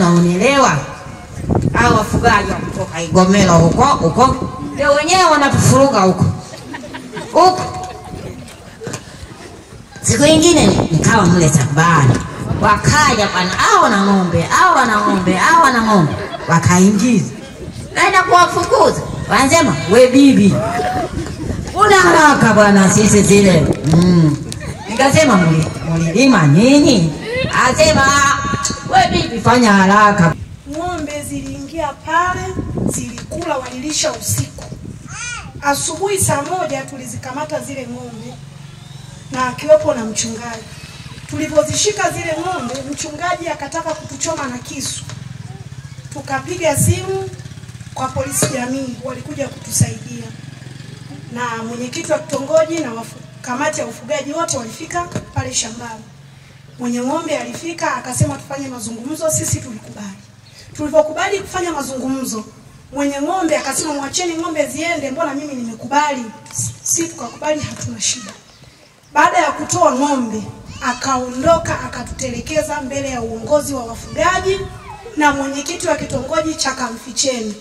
mnaonielewa. Hao wafugaji kutoka Igomelo huko ndio wenyewe wanatufuruga huko. Siku nyingine nikawa mle shambani. Wakaja bwana, hao na ng'ombe, wakaingiza. Naenda kuwafukuza. Wanasema, "We bibi, una haraka bwana sisi zile." Nikasema, "Mulilima nini?" Asema, "We bibi fanya haraka." Ng'ombe ziliingia pale, zilikula, walilisha usiku. Asubuhi saa 1 tulizikamata zile ng'ombe na akiwepo na mchungaji. Tulipozishika zile ng'ombe, mchungaji akataka kutuchoma na kisu. Tukapiga simu kwa polisi jamii, walikuja kutusaidia. Na mwenyekiti wa kitongoji na kamati ya ufugaji wote walifika pale shambani. Mwenye ng'ombe alifika akasema tufanye mazungumzo, sisi tulikubali. Tulipokubali kufanya mazungumzo, mwenye ng'ombe akasema mwacheni ng'ombe ziende, mbona mimi nimekubali. Sisi tukakubali, hatuna shida. Baada ya kutoa ng'ombe, akaondoka akatutelekeza mbele ya uongozi wa wafugaji na mwenyekiti wa kitongoji cha Kamficheni.